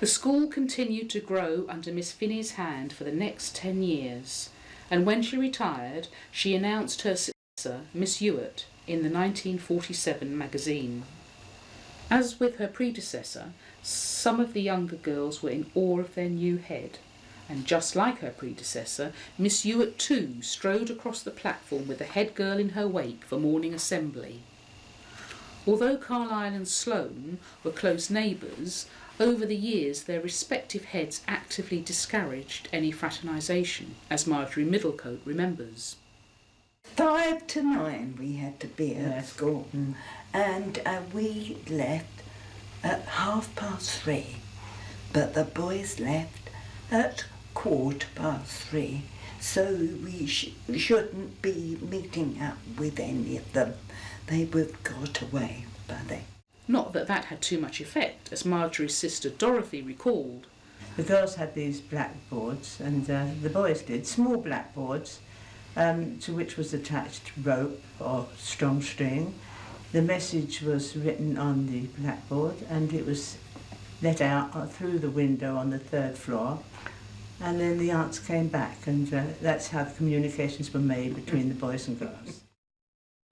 The school continued to grow under Miss Finney's hand for the next 10 years, and when she retired, she announced her successor, Miss Ewart, in the 1947 magazine. As with her predecessor, some of the younger girls were in awe of their new head, and just like her predecessor, Miss Ewart too strode across the platform with the head girl in her wake for morning assembly. Although Carlyle and Sloane were close neighbours, over the years their respective heads actively discouraged any fraternisation, as Marjorie Middlecote remembers. 5 to 9 we had to be at school, and we left at 3:30, but the boys left at 3:15, so we shouldn't be meeting up with any of them. They would have got away by then. Not that that had too much effect, as Marjorie's sister Dorothy recalled. The girls had these blackboards, and the boys did, small blackboards, to which was attached rope or strong string. The message was written on the blackboard, and it was let out through the window on the 3rd floor, and then the aunts came back, and that's how the communications were made between the boys and girls.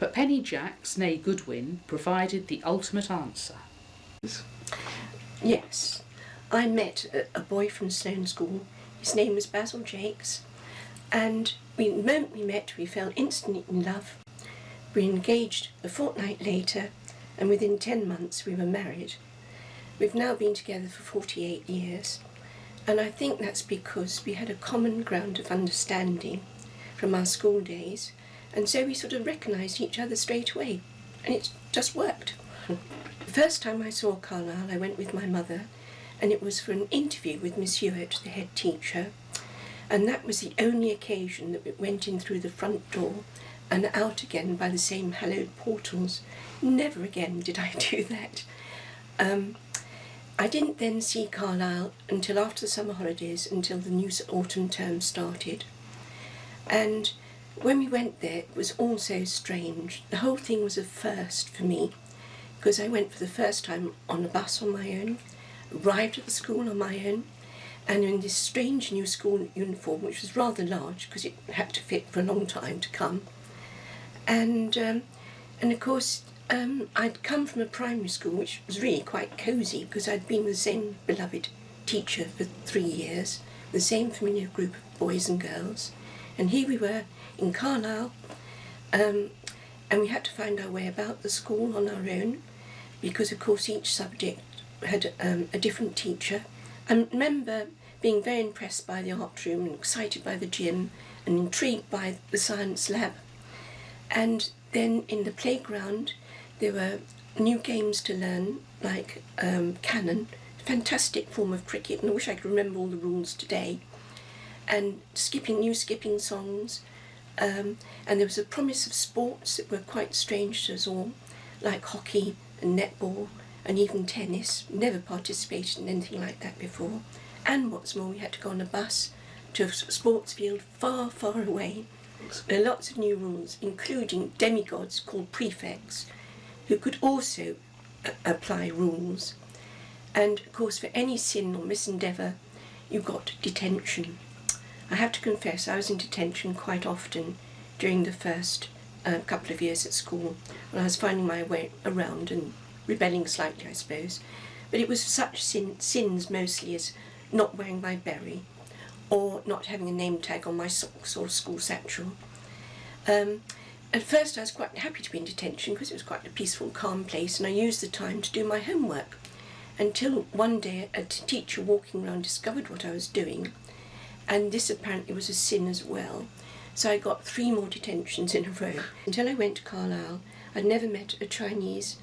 But Penny Jacks, née Goodwin, provided the ultimate answer. Yes, I met a boy from Sloane School. His name was Basil Jakes, and the moment we met, we fell instantly in love. We engaged a fortnight later, and within 10 months we were married. We've now been together for 48 years, and I think that's because we had a common ground of understanding from our school days, and so we sort of recognised each other straight away, and it just worked. The first time I saw Carlyle, I went with my mother, and it was for an interview with Miss Ewart, the head teacher, and that was the only occasion that we went in through the front door and out again by the same hallowed portals. Never again did I do that. I didn't then see Carlyle until after the summer holidays, until the new autumn term started. And when we went there, it was all so strange. The whole thing was a first for me, because I went for the first time on a bus on my own, arrived at the school on my own, and in this strange new school uniform, which was rather large because it had to fit for a long time to come. And of course, I'd come from a primary school which was really quite cosy, because I'd been with the same beloved teacher for 3 years, the same familiar group of boys and girls, and here we were in Carlisle, and we had to find our way about the school on our own, because of course each subject had a different teacher. I remember being very impressed by the art room and excited by the gym and intrigued by the science lab. And then in the playground there were new games to learn, like cannon, fantastic form of cricket, and I wish I could remember all the rules today, and new skipping songs, and there was a promise of sports that were quite strange to us all, like hockey and netball and even tennis. Never participated in anything like that before. And what's more, we had to go on a bus to a sports field far, far away. There are lots of new rules, including demigods called prefects, who could also apply rules. And of course, for any sin or misendeavour, you got detention. I have to confess, I was in detention quite often during the first couple of years at school, when I was finding my way around and rebelling slightly, I suppose. But it was such sins mostly as not wearing my berry, or not having a name tag on my socks or school satchel. At first I was quite happy to be in detention because it was quite a peaceful, calm place, and I used the time to do my homework, until one day a teacher walking around discovered what I was doing, and this apparently was a sin as well. So I got 3 more detentions in a row. Until I went to Carlisle, I'd never met a Chinese,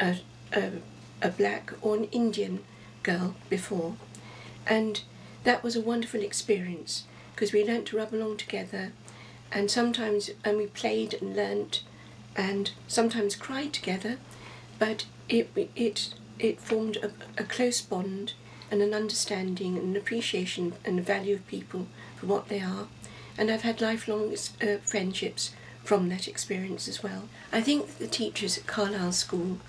a black or an Indian girl before, and that was a wonderful experience, because we learnt to rub along together, and sometimes we played and learnt, and sometimes cried together, but it formed a close bond and an understanding and an appreciation and a value of people for what they are, and I've had lifelong friendships from that experience as well. I think that the teachers at Carlyle School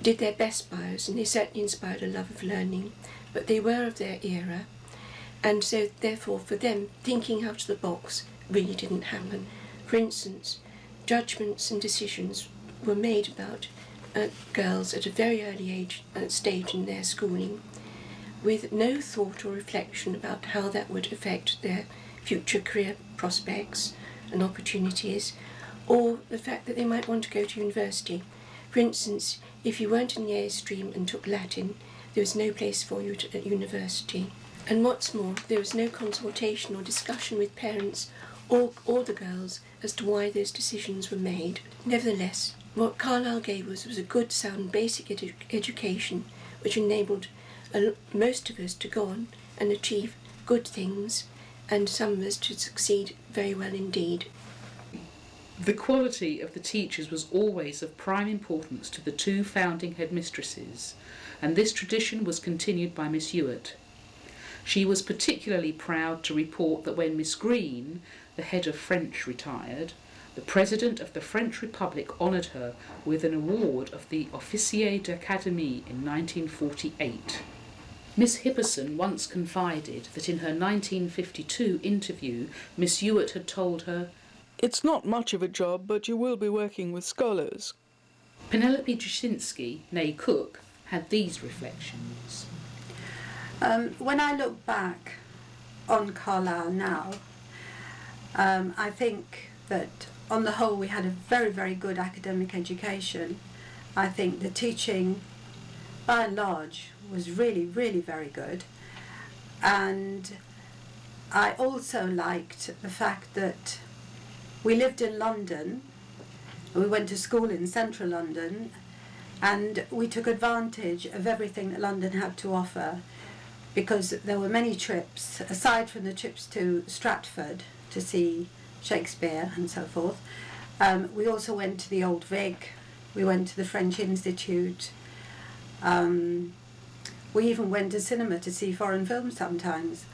did their best by us, and they certainly inspired a love of learning, but they were of their era, and so therefore for them thinking out of the box really didn't happen. For instance, judgments and decisions were made about girls at a very early stage in their schooling, with no thought or reflection about how that would affect their future career prospects and opportunities, or the fact that they might want to go to university. For instance, if you weren't in the A stream and took Latin, there was no place for you at university. And what's more, there was no consultation or discussion with parents or the girls as to why those decisions were made. Nevertheless, what Carlyle gave us was a good, sound, basic education which enabled most of us to go on and achieve good things, and some of us to succeed very well indeed. The quality of the teachers was always of prime importance to the two founding headmistresses, and this tradition was continued by Miss Ewart. She was particularly proud to report that when Miss Green, the head of French, retired, the President of the French Republic honoured her with an award of the Officier d'Académie in 1948. Miss Hipperson once confided that in her 1952 interview, Miss Ewart had told her, "It's not much of a job, but you will be working with scholars." Penelope Jasinski, née Cook, had these reflections. When I look back on Carlyle now, I think that on the whole we had a very, very good academic education. I think the teaching, by and large, was really, really very good. And I also liked the fact that we lived in London, we went to school in central London, and we took advantage of everything that London had to offer, because there were many trips, aside from the trips to Stratford to see Shakespeare and so forth. We also went to the Old Vic, we went to the French Institute, we even went to cinema to see foreign films sometimes.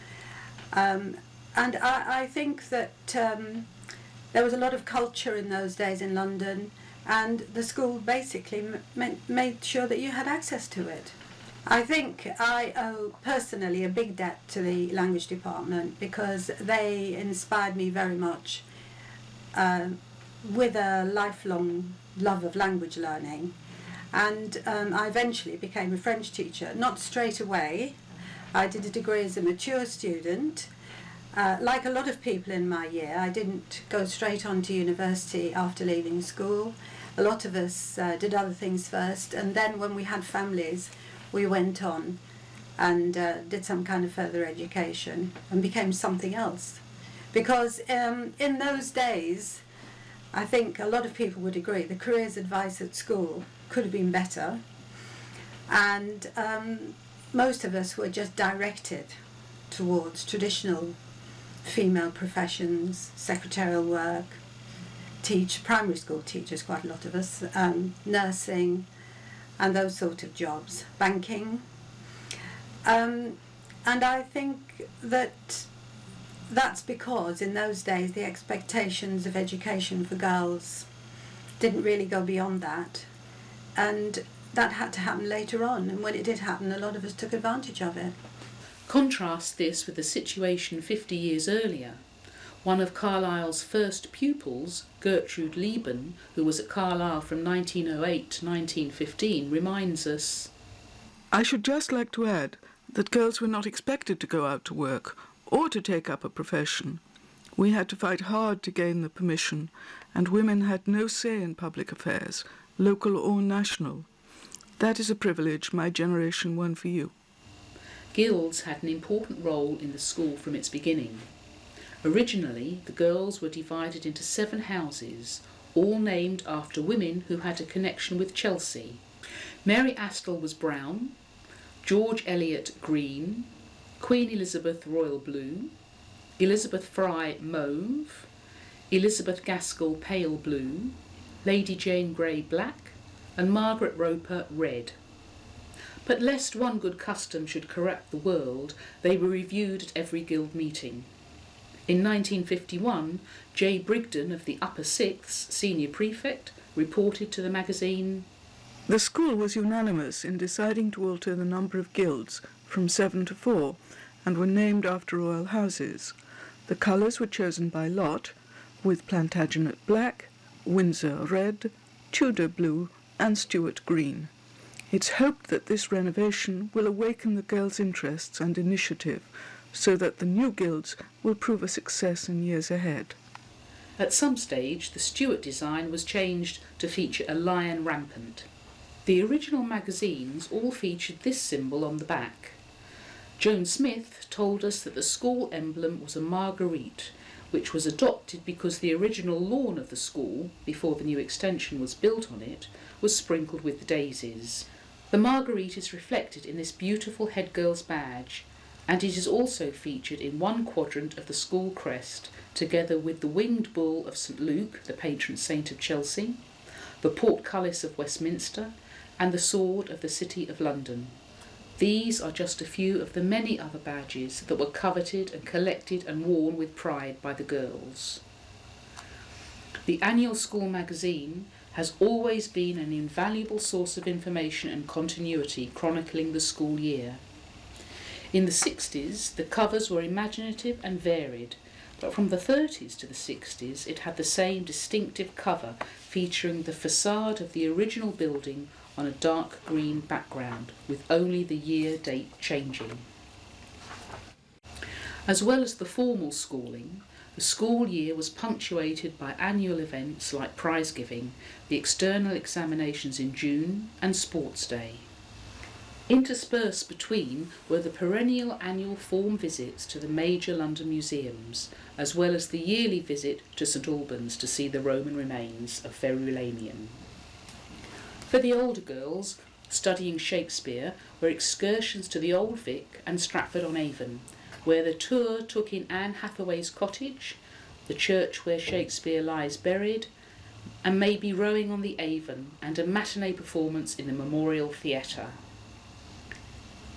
And I think that there was a lot of culture in those days in London, and the school basically made sure that you had access to it. I think I owe personally a big debt to the language department, because they inspired me very much with a lifelong love of language learning. And I eventually became a French teacher, not straight away. I did a degree as a mature student. Like a lot of people in my year, I didn't go straight on to university after leaving school. A lot of us did other things first, and then when we had families, we went on and did some kind of further education and became something else. Because in those days, I think a lot of people would agree, the careers advice at school could have been better, and most of us were just directed towards traditional female professions, secretarial work, primary school teachers, quite a lot of us, nursing, and those sort of jobs, banking. And I think that that's because in those days the expectations of education for girls didn't really go beyond that, and that had to happen later on, and when it did happen, a lot of us took advantage of it. Contrast this with the situation 50 years earlier. One of Carlyle's first pupils, Gertrude Lieben, who was at Carlyle from 1908 to 1915, reminds us, "I should just like to add that girls were not expected to go out to work or to take up a profession. We had to fight hard to gain the permission, and women had no say in public affairs, local or national. That is a privilege my generation won for you." Guilds had an important role in the school from its beginning. Originally, the girls were divided into 7 houses, all named after women who had a connection with Chelsea. Mary Astle was brown, George Eliot green, Queen Elizabeth royal blue, Elizabeth Fry mauve, Elizabeth Gaskell pale blue, Lady Jane Grey black, and Margaret Roper red. But lest one good custom should corrupt the world, they were reviewed at every guild meeting. In 1951, J. Brigden of the Upper Sixths, senior prefect, reported to the magazine, "The school was unanimous in deciding to alter the number of guilds from 7 to 4 and were named after royal houses. The colours were chosen by lot, with Plantagenet black, Windsor red, Tudor blue and Stuart green. It's hoped that this renovation will awaken the girls' interests and initiative so that the new guilds will prove a success in years ahead. At some stage, the Stuart design was changed to feature a lion rampant. The original magazines all featured this symbol on the back. Joan Smith told us that the school emblem was a marguerite, which was adopted because the original lawn of the school, before the new extension was built on it, was sprinkled with daisies. The marguerite is reflected in this beautiful head girl's badge, and it is also featured in one quadrant of the school crest, together with the winged bull of St Luke, the patron saint of Chelsea, the portcullis of Westminster, and the sword of the City of London. These are just a few of the many other badges that were coveted and collected and worn with pride by the girls. The annual school magazine has always been an invaluable source of information and continuity chronicling the school year. In the 60s, the covers were imaginative and varied, but from the 30s to the 60s it had the same distinctive cover featuring the facade of the original building on a dark green background, with only the year date changing. As well as the formal schooling, the school year was punctuated by annual events like prize giving, the external examinations in June, and Sports Day. Interspersed between were the perennial annual form visits to the major London museums, as well as the yearly visit to St Albans to see the Roman remains of Verulamium. For the older girls, studying Shakespeare were excursions to the Old Vic and Stratford-on-Avon, where the tour took in Anne Hathaway's cottage, the church where Shakespeare lies buried, and maybe rowing on the Avon and a matinee performance in the Memorial Theatre.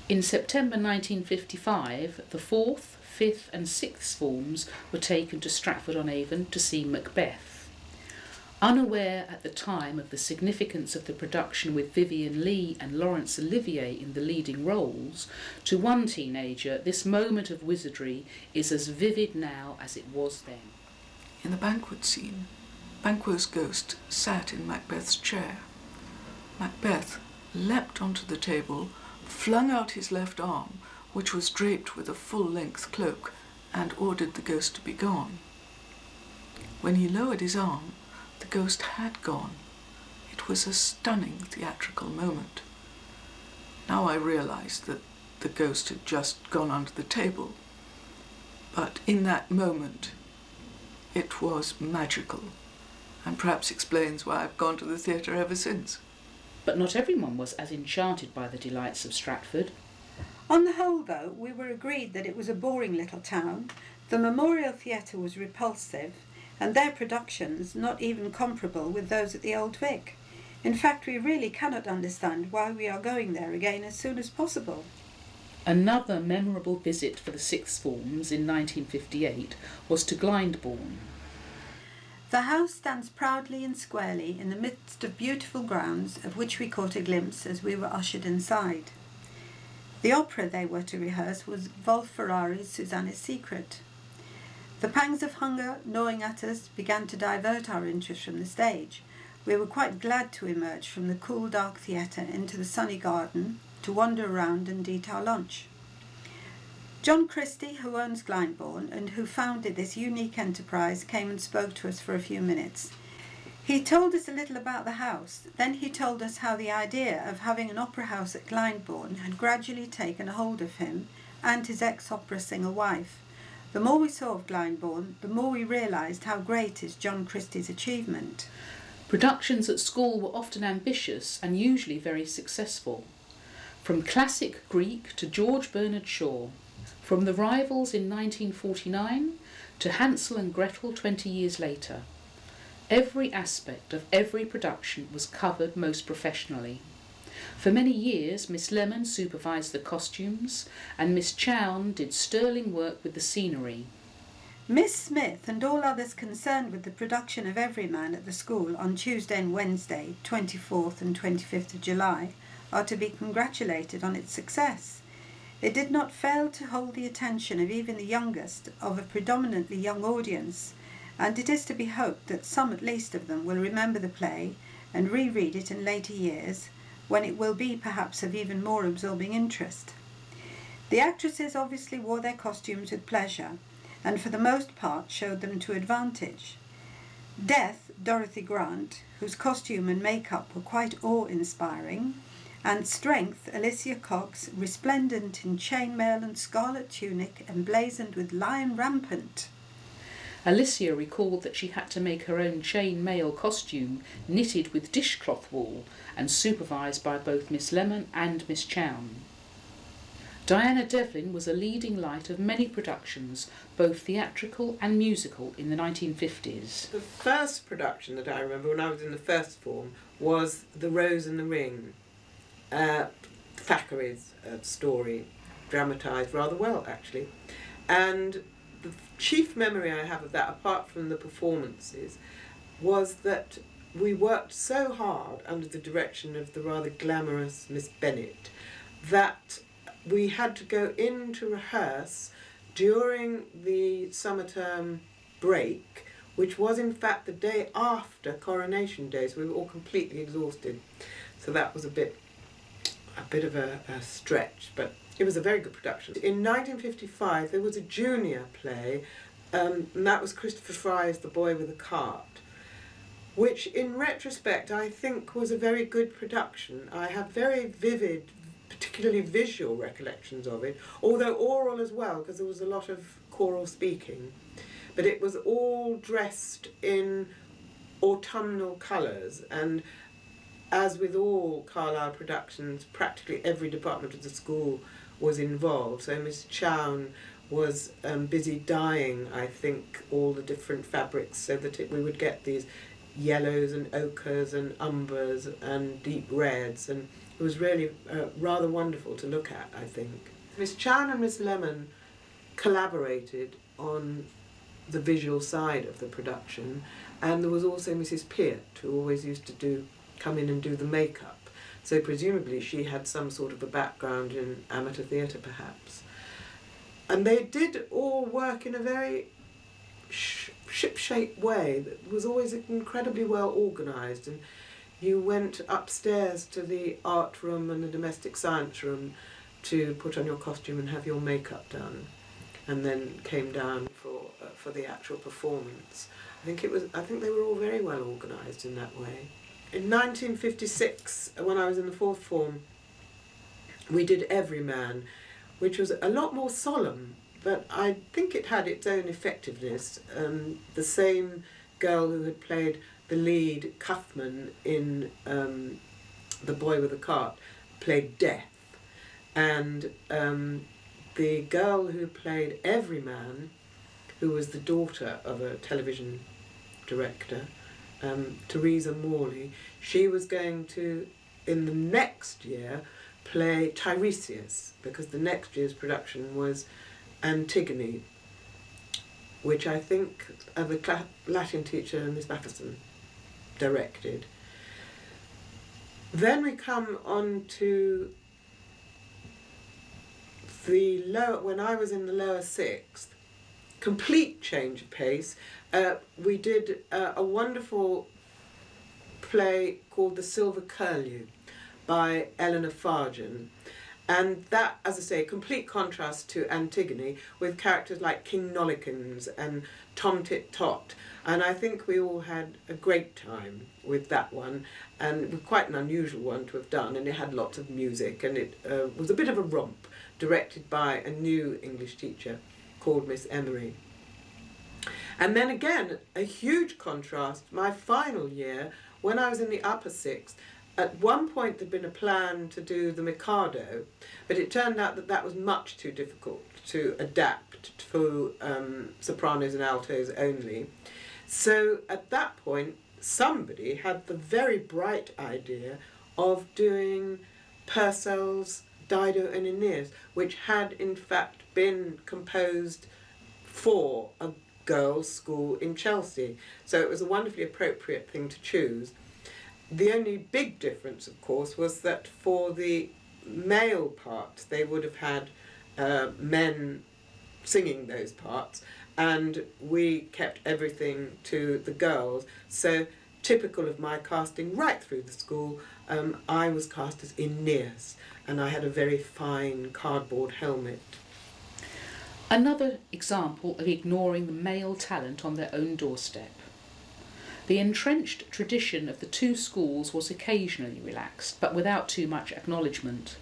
In September 1955, the 4th, 5th and 6th forms were taken to Stratford-on-Avon to see Macbeth. Unaware at the time of the significance of the production with Vivien Leigh and Laurence Olivier in the leading roles, to one teenager this moment of wizardry is as vivid now as it was then. In the banquet scene, Banquo's ghost sat in Macbeth's chair. Macbeth leapt onto the table, flung out his left arm, which was draped with a full-length cloak, and ordered the ghost to be gone. When he lowered his arm, the ghost had gone. It was a stunning theatrical moment. Now I realized that the ghost had just gone under the table, but in that moment it was magical, and perhaps explains why I've gone to the theatre ever since. But not everyone was as enchanted by the delights of Stratford. On the whole, though, we were agreed that it was a boring little town, the Memorial Theatre was repulsive, and their productions not even comparable with those at the Old Vic. In fact, we really cannot understand why we are going there again as soon as possible. Another memorable visit for the sixth forms in 1958 was to Glyndebourne. The house stands proudly and squarely in the midst of beautiful grounds, of which we caught a glimpse as we were ushered inside. The opera they were to rehearse was Wolf Ferrari's Susanna's Secret. The pangs of hunger gnawing at us began to divert our interest from the stage. We were quite glad to emerge from the cool, dark theatre into the sunny garden to wander around and eat our lunch. John Christie, who owns Glyndebourne and who founded this unique enterprise, came and spoke to us for a few minutes. He told us a little about the house. Then he told us how the idea of having an opera house at Glyndebourne had gradually taken a hold of him and his ex-opera singer wife. The more we saw of Glyndebourne, the more we realised how great is John Christie's achievement. Productions at school were often ambitious and usually very successful. From classic Greek to George Bernard Shaw, from The Rivals in 1949 to Hansel and Gretel 20 years later. Every aspect of every production was covered most professionally. For many years, Miss Lemon supervised the costumes and Miss Chown did sterling work with the scenery. Miss Smith and all others concerned with the production of Everyman at the school on Tuesday and Wednesday, 24th and 25th of July, are to be congratulated on its success. It did not fail to hold the attention of even the youngest of a predominantly young audience, and it is to be hoped that some at least of them will remember the play and reread it in later years, when it will be perhaps of even more absorbing interest. The actresses obviously wore their costumes with pleasure, and for the most part showed them to advantage. Death, Dorothy Grant, whose costume and makeup were quite awe-inspiring, and Strength, Alicia Cox, resplendent in chainmail and scarlet tunic emblazoned with lion rampant. Alicia recalled that she had to make her own chain-mail costume knitted with dishcloth wool and supervised by both Miss Lemon and Miss Chown. Diana Devlin was a leading light of many productions, both theatrical and musical, in the 1950s. The first production that I remember when I was in the first form was The Rose and the Ring, Thackeray's story, dramatised rather well actually. And the chief memory I have of that, apart from the performances, was that we worked so hard under the direction of the rather glamorous Miss Bennett that we had to go in to rehearse during the summer term break, which was in fact the day after Coronation Day, so we were all completely exhausted. So that was a bit of a stretch, but it was a very good production. In 1955 there was a junior play, and that was Christopher Fry's The Boy with a Cart, which in retrospect I think was a very good production. I have very vivid, particularly visual recollections of it, although oral as well, because there was a lot of choral speaking. But it was all dressed in autumnal colours, and as with all Carlyle productions, practically every department of the school was involved. So Miss Chown was busy dyeing, I think, all the different fabrics so that we would get these yellows and ochres and umbers and deep reds, and it was really rather wonderful to look at, I think. Miss Chown and Miss Lemon collaborated on the visual side of the production, and there was also Mrs. Peart, who always used to come in and do the makeup. So presumably she had some sort of a background in amateur theatre perhaps. And they did all work in a very ship-shape way that was always incredibly well organised, and you went upstairs to the art room and the domestic science room to put on your costume and have your makeup done, and then came down for the actual performance. I think they were all very well organised in that way. In 1956, when I was in the fourth form, we did Everyman, which was a lot more solemn, but I think it had its own effectiveness. The same girl who had played the lead, Cuthman, in The Boy with a Cart, played Death. And the girl who played Everyman, who was the daughter of a television director, Theresa Morley, she was going to, in the next year, play Tiresias, because the next year's production was Antigone, which I think the Latin teacher, Miss Matheson, directed. Then we come on to when I was in the lower sixth, complete change of pace. We did a wonderful play called The Silver Curlew by Eleanor Fargen, and that, as I say, complete contrast to Antigone, with characters like King Nollekins and Tom Tit Tot, and I think we all had a great time with that one, and it was quite an unusual one to have done, and it had lots of music, and it was a bit of a romp, directed by a new English teacher called Miss Emery. And then again, a huge contrast, my final year, when I was in the upper sixth. At one point there'd been a plan to do The Mikado, but it turned out that that was much too difficult to adapt to sopranos and altos only. So at that point, somebody had the very bright idea of doing Purcell's Dido and Aeneas, which had in fact been composed for a girls' school in Chelsea. So it was a wonderfully appropriate thing to choose. The only big difference, of course, was that for the male part they would have had men singing those parts, and we kept everything to the girls. So typical of my casting right through the school, I was cast as Aeneas, and I had a very fine cardboard helmet. Another example of ignoring the male talent on their own doorstep. The entrenched tradition of the two schools was occasionally relaxed, but without too much acknowledgement.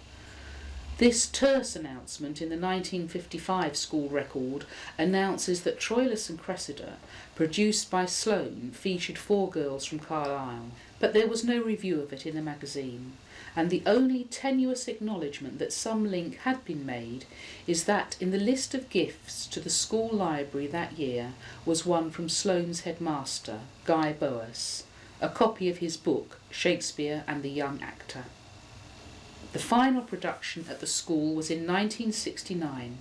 This terse announcement in the 1955 school record announces that Troilus and Cressida, produced by Sloane, featured 4 girls from Carlyle. But there was no review of it in the magazine, and the only tenuous acknowledgement that some link had been made is that in the list of gifts to the school library that year was one from Sloane's headmaster, Guy Boas, a copy of his book, Shakespeare and the Young Actor. The final production at the school was in 1969.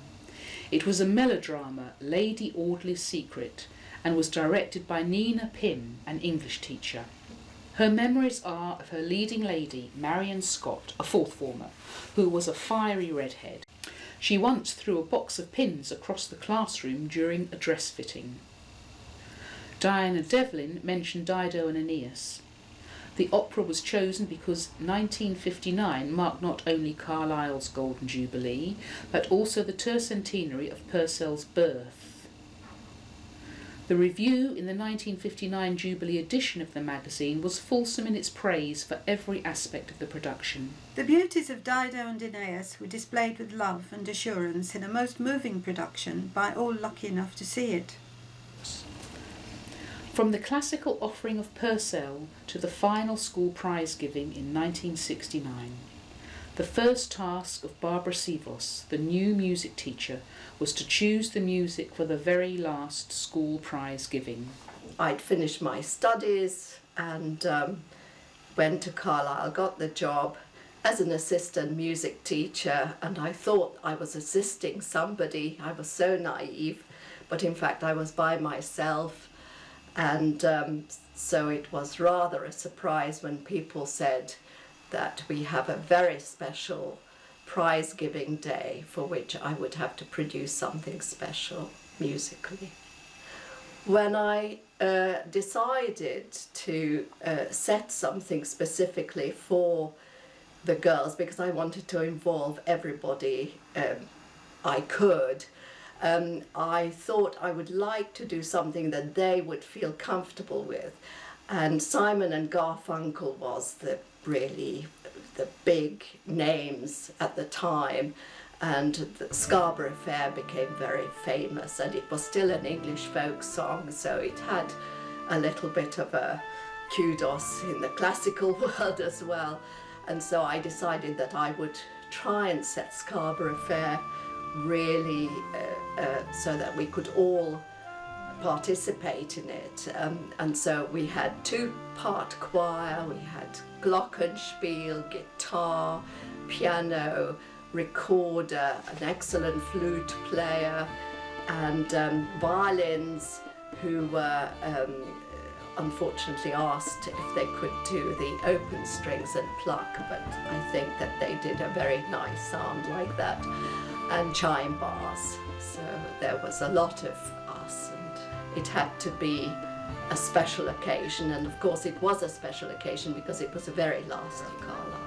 It was a melodrama, Lady Audley's Secret, and was directed by Nina Pym, an English teacher. Her memories are of her leading lady, Marion Scott, a 4th former, who was a fiery redhead. She once threw a box of pins across the classroom during a dress fitting. Diana Devlin mentioned Dido and Aeneas. The opera was chosen because 1959 marked not only Carlyle's Golden Jubilee, but also the tercentenary of Purcell's birth. The review in the 1959 Jubilee edition of the magazine was fulsome in its praise for every aspect of the production. The beauties of Dido and Aeneas were displayed with love and assurance in a most moving production by all lucky enough to see it. From the classical offering of Purcell to the final school prize giving in 1969, the first task of Barbara Sivos, the new music teacher, was to choose the music for the very last school prize giving. I'd finished my studies and went to Carlisle, got the job as an assistant music teacher, and I thought I was assisting somebody. I was so naive, but in fact I was by myself. And so it was rather a surprise when people said that we have a very special prize-giving day for which I would have to produce something special musically. When I decided to set something specifically for the girls, because I wanted to involve everybody I could, I thought I would like to do something that they would feel comfortable with. And Simon and Garfunkel was really the big names at the time, and the Scarborough Fair became very famous, and it was still an English folk song, so it had a little bit of a kudos in the classical world as well. And so I decided that I would try and set Scarborough Fair really so that we could all participate in it. And so we had 2-part choir, we had glockenspiel, guitar, piano, recorder, an excellent flute player, and violins who were unfortunately asked if they could do the open strings and pluck, but I think that they did a very nice sound like that, and chime bars. So there was a lot of us, and it had to be a special occasion, and of course it was a special occasion because it was the very last of Carlyle.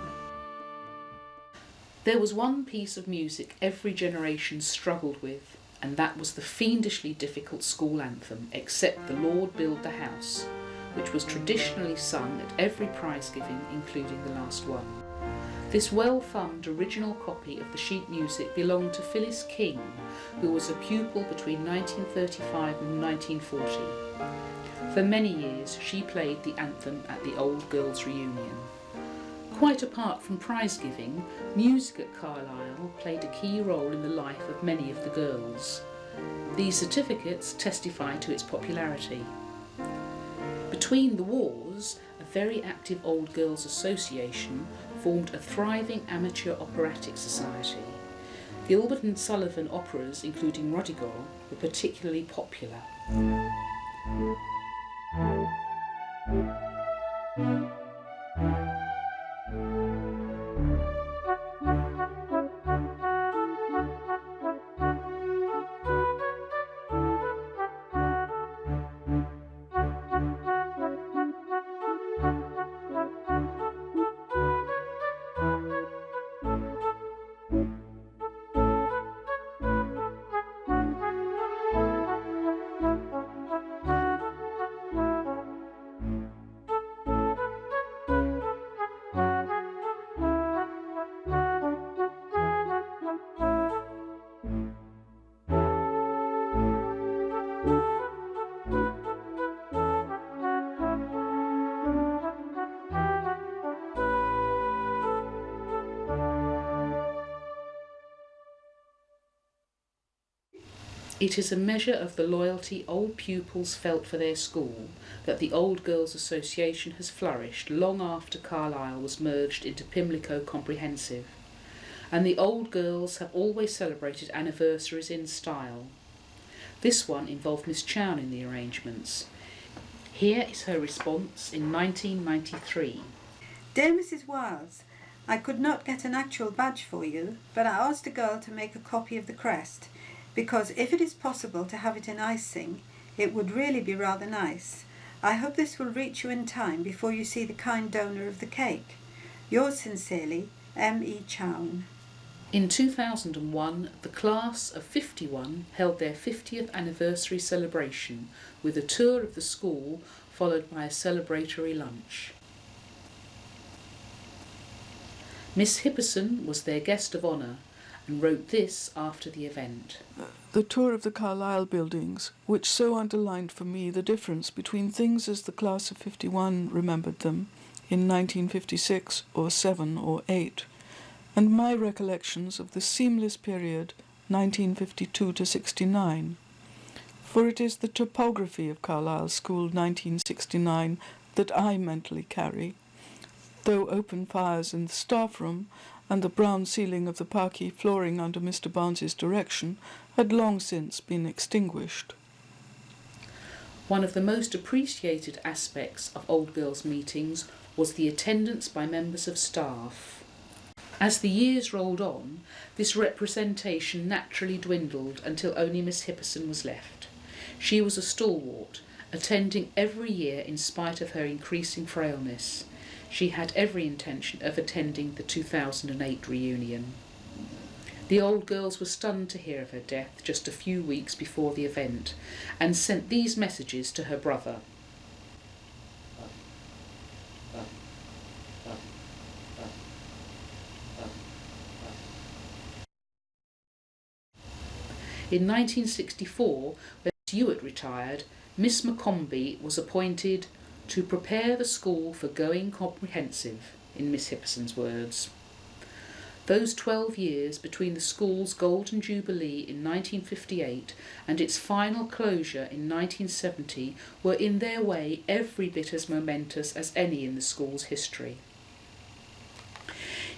There was one piece of music every generation struggled with, and that was the fiendishly difficult school anthem, Except the Lord Build the House, which was traditionally sung at every prize giving, including the last one. This well-thumbed original copy of the sheet music belonged to Phyllis King, who was a pupil between 1935 and 1940. For many years she played the anthem at the Old Girls' Reunion. Quite apart from prize giving, music at Carlyle played a key role in the life of many of the girls. These certificates testify to its popularity. Between the wars, a very active Old Girls Association formed a thriving amateur operatic society. Gilbert and Sullivan operas, including Rodigo, were particularly popular. It is a measure of the loyalty old pupils felt for their school that the Old Girls' Association has flourished long after Carlyle was merged into Pimlico Comprehensive, and the Old Girls have always celebrated anniversaries in style. This one involved Miss Chown in the arrangements. Here is her response in 1993. Dear Mrs. Wiles, I could not get an actual badge for you, but I asked a girl to make a copy of the crest, because if it is possible to have it in icing, it would really be rather nice. I hope this will reach you in time before you see the kind donor of the cake. Yours sincerely, M.E. Chown. In 2001, the class of 51 held their 50th anniversary celebration with a tour of the school followed by a celebratory lunch. Miss Hipperson was their guest of honour and wrote this after the event. The tour of the Carlyle buildings, which so underlined for me the difference between things as the class of 51 remembered them in 1956 or 7 or 8, and my recollections of the seamless period 1952 to 69. For it is the topography of Carlyle School 1969 that I mentally carry, though open fires in the staff room and the brown ceiling of the parquet flooring under Mr. Barnes's direction had long since been extinguished. One of the most appreciated aspects of Old Girls' meetings was the attendance by members of staff. As the years rolled on, this representation naturally dwindled until only Miss Hipperson was left. She was a stalwart, attending every year in spite of her increasing frailness. She had every intention of attending the 2008 reunion. The Old Girls were stunned to hear of her death just a few weeks before the event and sent these messages to her brother. In 1964, when Miss Ewart retired, Miss Maccombie was appointed to prepare the school for going comprehensive, in Miss Hipperson's words. Those 12 years between the school's Golden Jubilee in 1958 and its final closure in 1970 were in their way every bit as momentous as any in the school's history.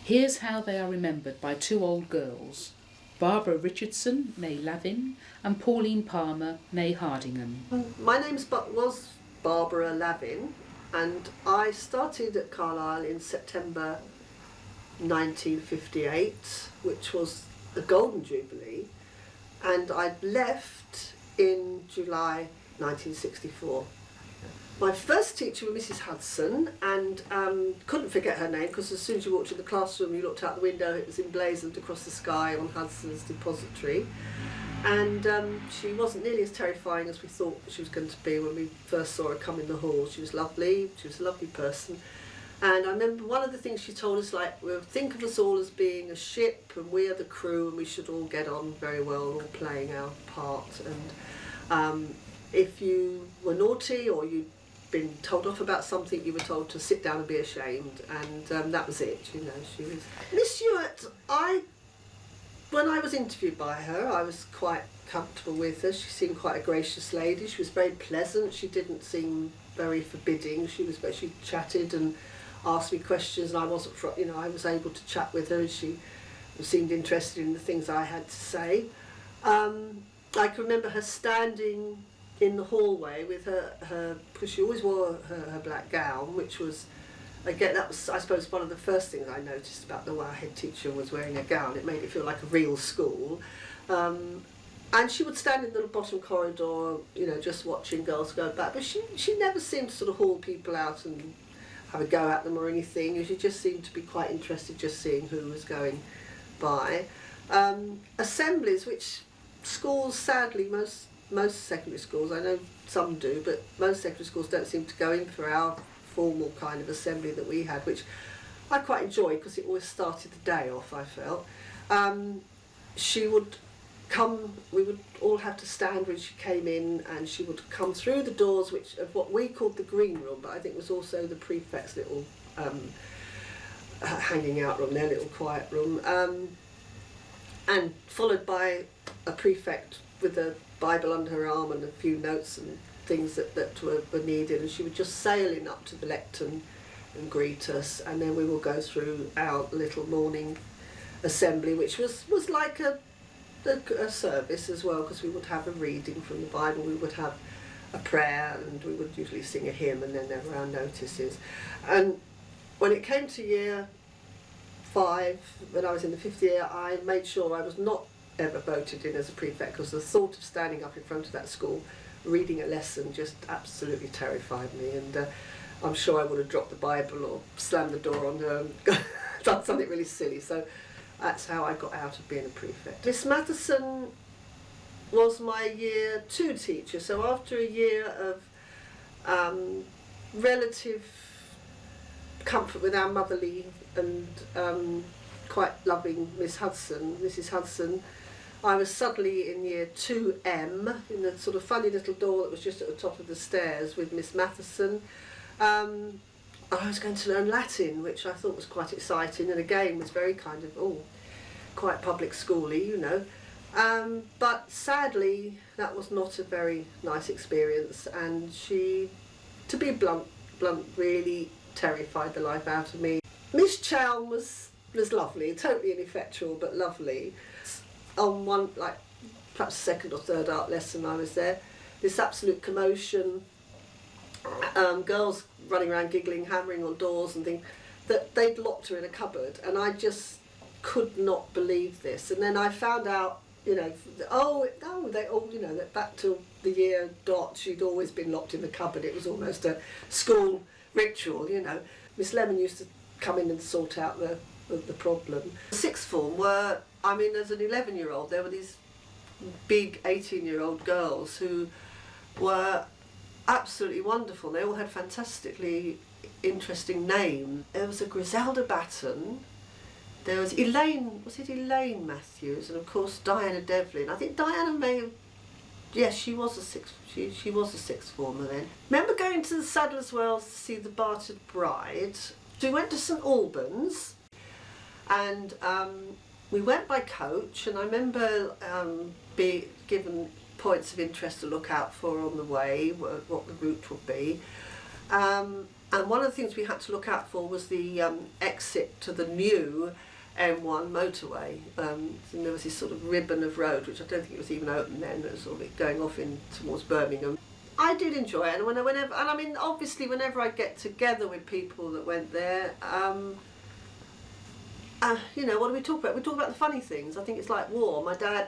Here's how they are remembered by two old girls, Barbara Richardson, née Lavin, and Pauline Palmer, née Hardingham. My name was Barbara Lavin, and I started at Carlyle in September 1958, which was the Golden Jubilee, and I'd left in July 1964. My first teacher was Mrs. Hudson, and couldn't forget her name because as soon as you walked in the classroom you looked out the window, it was emblazoned across the sky on Hudson's depository. And she wasn't nearly as terrifying as we thought she was going to be when we first saw her come in the hall. She was lovely, she was a lovely person. And I remember one of the things she told us, like, well, think of us all as being a ship and we are the crew and we should all get on very well, all playing our part. And if you were naughty or you'd been told off about something, you were told to sit down and be ashamed. And that was it, you know. She was Miss Ewart. When I was interviewed by her, I was quite comfortable with her. She seemed quite a gracious lady. She was very pleasant. She didn't seem very forbidding. She chatted and asked me questions, and I was able to chat with her, and she seemed interested in the things I had to say. I can remember her standing in the hallway with her because she always wore her black gown, which was, again, that was, I suppose, one of the first things I noticed about the way our head teacher was wearing a gown. It made it feel like a real school. And she would stand in the bottom corridor, you know, just watching girls go back. But she never seemed to sort of haul people out and have a go at them or anything. She just seemed to be quite interested just seeing who was going by. Assemblies, which schools, sadly, most secondary schools, I know some do, but most secondary schools don't seem to go in for our formal kind of assembly that we had, which I quite enjoyed because it always started the day off, I felt. She would come, we would all have to stand when she came in, and she would come through the doors of what we called the green room, but I think was also the prefect's little hanging out room, their little quiet room, and followed by a prefect with a Bible under her arm and a few notes and things that were needed, and she would just sail in up to the lectern and greet us, and then we will go through our little morning assembly, which was like a service as well, because we would have a reading from the Bible, we would have a prayer, and we would usually sing a hymn, and then there were our notices. And when it came to year 5, when I was in the 5th year, I made sure I was not ever voted in as a prefect, because the thought of standing up in front of that school reading a lesson just absolutely terrified me, and I'm sure I would have dropped the Bible or slammed the door on her and done something really silly. So that's how I got out of being a prefect. Miss Matheson was my year 2 teacher, so after a year of relative comfort with our motherly and quite loving Mrs. Hudson, I was suddenly in year 2M, in the sort of funny little door that was just at the top of the stairs with Miss Matheson. And I was going to learn Latin, which I thought was quite exciting, and again was very kind of, quite public schooly, you know. But sadly, that was not a very nice experience, and she, to be blunt, really terrified the life out of me. Miss Chown was lovely, totally ineffectual, but lovely. On one, like, perhaps second or third art lesson I was there, this absolute commotion, girls running around giggling, hammering on doors and things, that they'd locked her in a cupboard, and I just could not believe this. And then I found out, you know, they all, you know, that back to the year dot, she'd always been locked in the cupboard. It was almost a school ritual, you know. Miss Lemon used to come in and sort out the problem. The sixth form were, I mean, as an 11-year-old, there were these big 18-year-old girls who were absolutely wonderful. They all had fantastically interesting names. There was a Griselda Batten, there was Elaine Matthews, and of course Diana Devlin. I think Diana may have, yes, she was a sixth former then. Remember going to the Sadler's Wells to see The Bartered Bride? So we went to St Albans, and we went by coach, and I remember being given points of interest to look out for on the way, what the route would be. And one of the things we had to look out for was the exit to the new M1 motorway. And there was this sort of ribbon of road, which I don't think it was even open then. It was sort of going off in towards Birmingham. I did enjoy it, and whenever, and I mean, obviously, whenever I get together with people that went there, you know, what do we talk about? We talk about the funny things. I think it's like war. My dad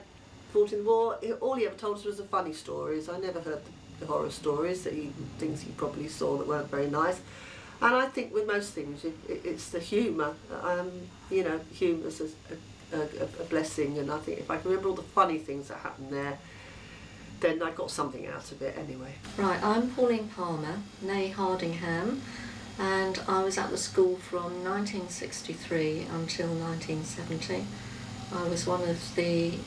fought in the war. All he ever told us was the funny stories. I never heard the horror stories, things he probably saw that weren't very nice. And I think with most things, it's the humour. You know, humour's a blessing, and I think if I can remember all the funny things that happened there, then I got something out of it anyway. Right, I'm Pauline Palmer, née Hardingham, and I was at the school from 1963 until 1970. I was one of the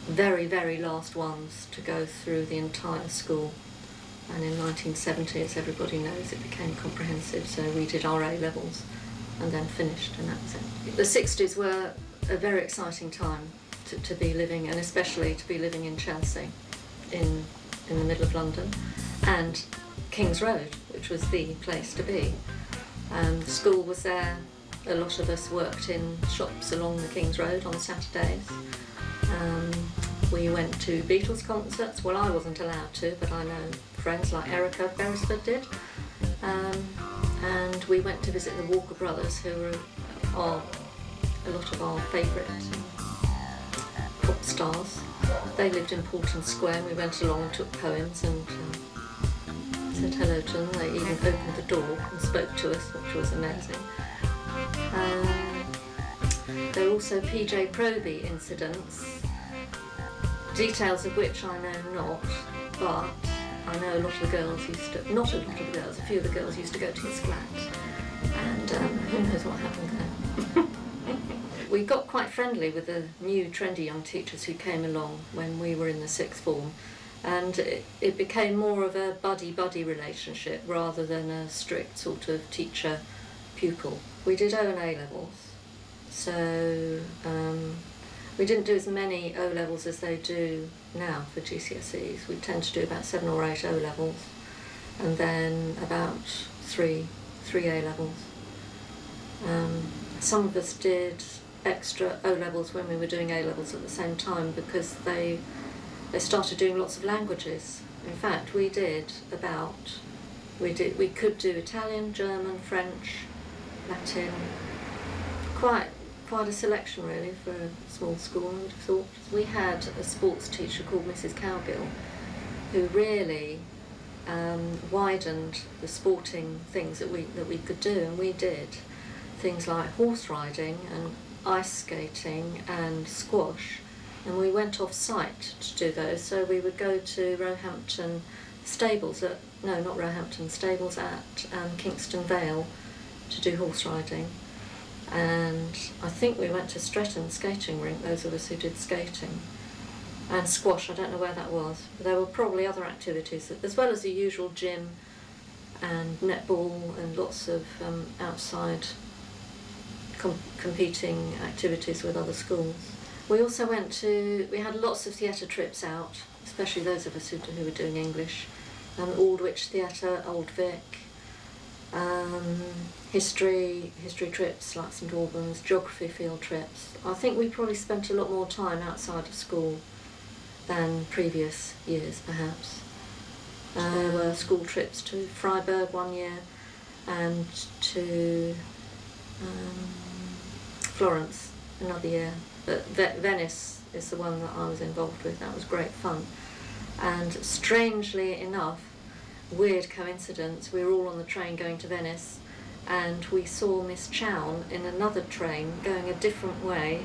very, very last ones to go through the entire school. And in 1970, as everybody knows, it became comprehensive, so we did our A-levels and then finished, and that was it. The 60s were a very exciting time to be living, and especially to be living in Chelsea, in the middle of London, and King's Road, which was the place to be. The school was there. A lot of us worked in shops along the King's Road on Saturdays. We went to Beatles concerts. Well, I wasn't allowed to, but I know friends like Erica Beresford did. And we went to visit the Walker Brothers, who were a lot of our favourite pop stars. They lived in Portland Square, and we went along and took poems and said hello to them. They even opened the door and spoke to us, which was amazing. There were also PJ Proby incidents, details of which I know not, but I know a lot of the girls used to, not a lot of the girls, a few of the girls used to go to his flat, and who knows what happened there. We got quite friendly with the new trendy young teachers who came along when we were in the sixth form, and it became more of a buddy-buddy relationship rather than a strict sort of teacher-pupil. We did O and A levels, so We didn't do as many O-levels as they do now for GCSEs. We tend to do about 7 or 8 O-levels and then about three A-levels. Some of us did extra O-levels when we were doing A-levels at the same time because they started doing lots of languages. In fact, we could do Italian, German, French, Latin, quite a selection really for a small school, I would have thought. We had a sports teacher called Mrs. Cowgill who really widened the sporting things that we could do, and we did things like horse riding and ice skating and squash, and we went off site to do those. So we would go to Roehampton Stables at Kingston Vale to do horse riding, and I think we went to Stretton skating rink, those of us who did skating, and squash. I don't know where that was, but there were probably other activities as well as the usual gym and netball and lots of outside competing activities with other schools. We also we had lots of theatre trips out, especially those of us who were doing English. Aldwych Theatre, Old Vic, history trips like St Albans, geography field trips. I think we probably spent a lot more time outside of school than previous years, perhaps. There were school trips to Freiburg one year and to Florence another year. But Venice is the one that I was involved with. That was great fun. And strangely enough, weird coincidence, we were all on the train going to Venice and we saw Miss Chown in another train going a different way.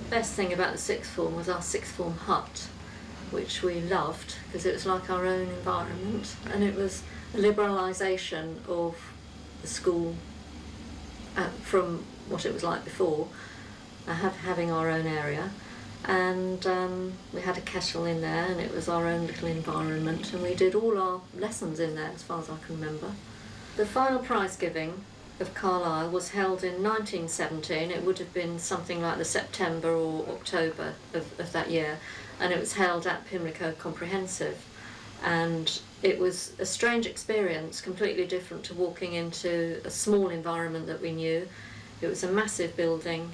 Best thing about the sixth form was our sixth form hut, which we loved because it was like our own environment, and it was a liberalisation of the school from what it was like before, having our own area. And we had a kettle in there and it was our own little environment, and we did all our lessons in there as far as I can remember. The final prize giving of Carlyle was held in 1917. It would have been something like the September or October of that year, and it was held at Pimlico Comprehensive, and it was a strange experience, completely different to walking into a small environment that we knew. It was a massive building.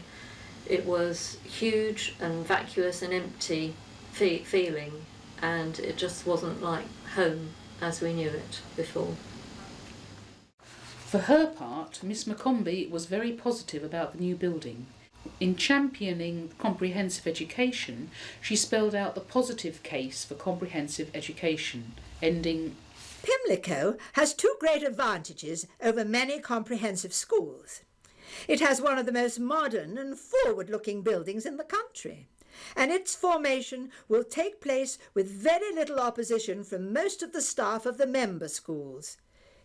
It was huge and vacuous and empty feeling, and it just wasn't like home as we knew it before. For her part, Miss Maccombie was very positive about the new building. In championing comprehensive education, she spelled out the positive case for comprehensive education, ending, Pimlico has two great advantages over many comprehensive schools. It has one of the most modern and forward-looking buildings in the country, and its formation will take place with very little opposition from most of the staff of the member schools.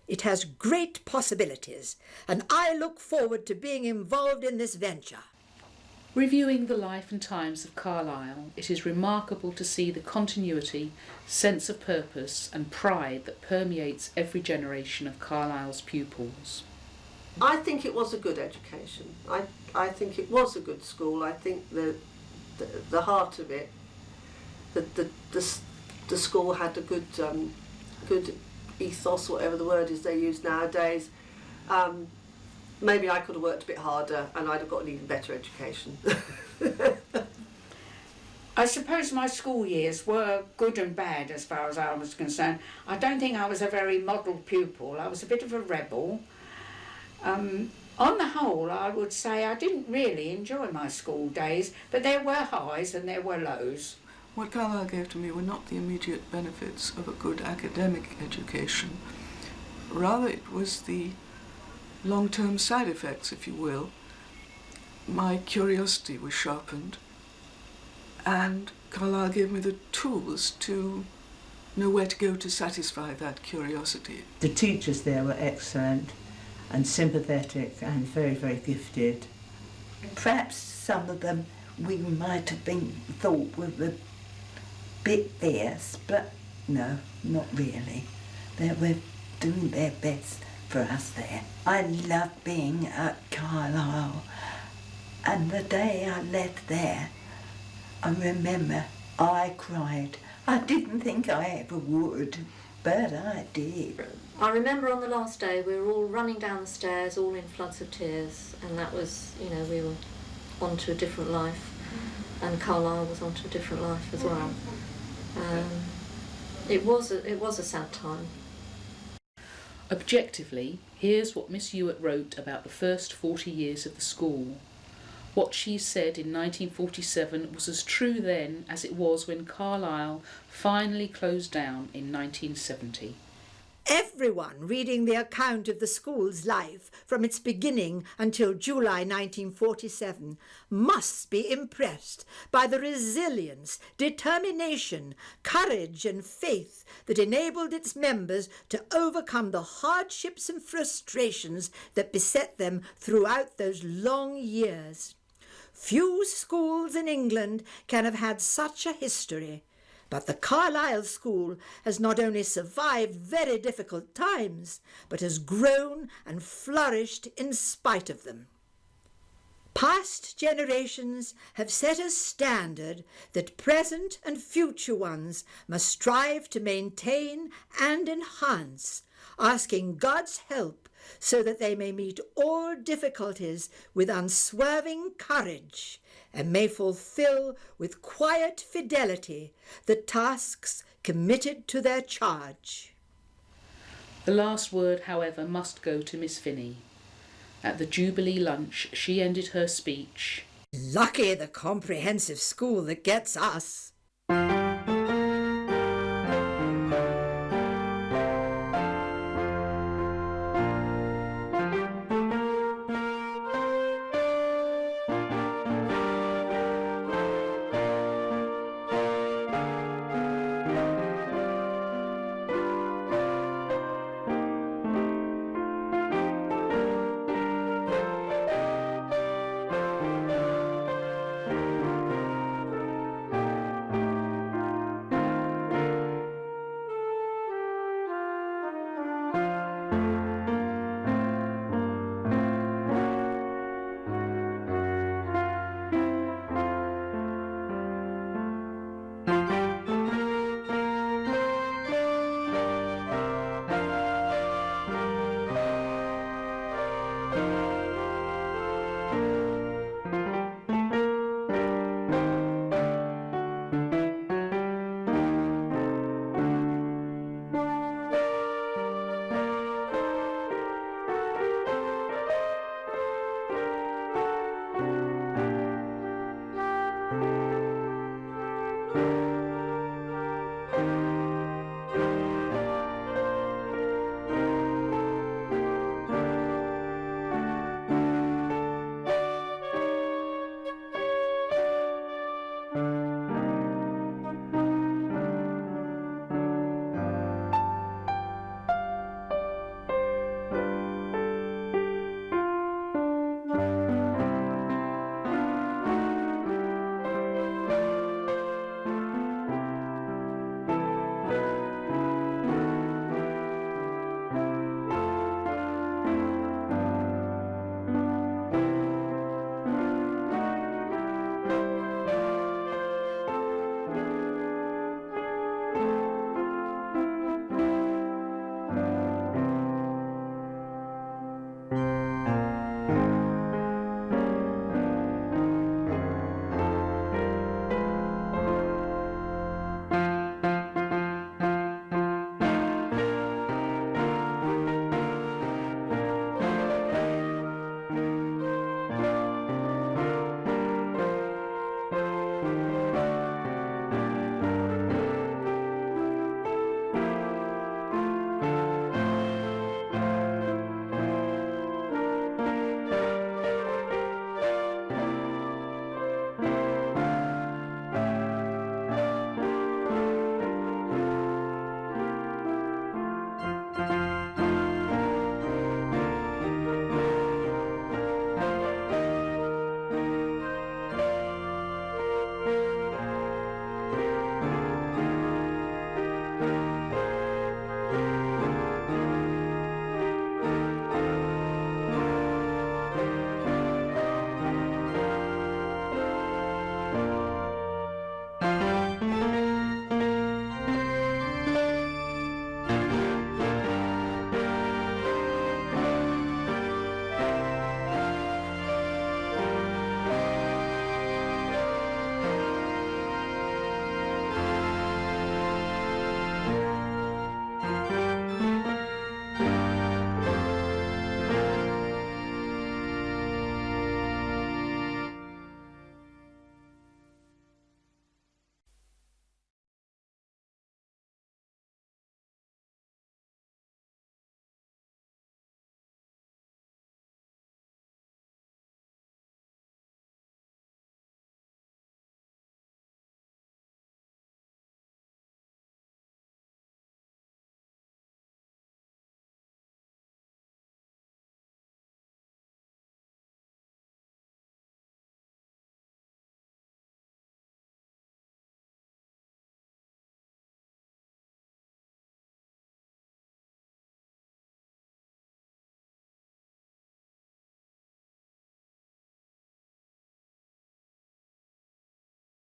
It has great possibilities, and I look forward to being involved in this venture. Reviewing the life and times of Carlyle, it is remarkable to see the continuity, sense of purpose and pride that permeates every generation of Carlyle's pupils. I think it was a good education. I think it was a good school. I think the heart of it, the school had a good ethos, whatever the word is they use nowadays. Maybe I could have worked a bit harder and I'd have got an even better education. I suppose my school years were good and bad as far as I was concerned. I don't think I was a very model pupil. I was a bit of a rebel. On the whole, I would say I didn't really enjoy my school days, but there were highs and there were lows. What Carlyle gave to me were not the immediate benefits of a good academic education. Rather, it was the long-term side effects, if you will. My curiosity was sharpened, and Carlyle gave me the tools to know where to go to satisfy that curiosity. The teachers there were excellent and sympathetic and very, very gifted. Perhaps some of them we might have been thought were a bit fierce, but no, not really. They were doing their best for us there. I love being at Carlyle. And the day I left there, I remember I cried. I didn't think I ever would, but I did. I remember on the last day we were all running down the stairs, all in floods of tears, and that was, we were on to a different life, and Carlyle was on to a different life as well. It was a sad time. Objectively, here's what Miss Ewart wrote about the first 40 years of the school. What she said in 1947 was as true then as it was when Carlyle finally closed down in 1970. Everyone reading the account of the school's life from its beginning until July 1947 must be impressed by the resilience, determination, courage and faith that enabled its members to overcome the hardships and frustrations that beset them throughout those long years. Few schools in England can have had such a history. But the Carlyle School has not only survived very difficult times, but has grown and flourished in spite of them. Past generations have set a standard that present and future ones must strive to maintain and enhance, asking God's help so that they may meet all difficulties with unswerving courage and may fulfill with quiet fidelity the tasks committed to their charge. The last word, however, must go to Miss Finney. At the Jubilee lunch, she ended her speech. Lucky the comprehensive school that gets us.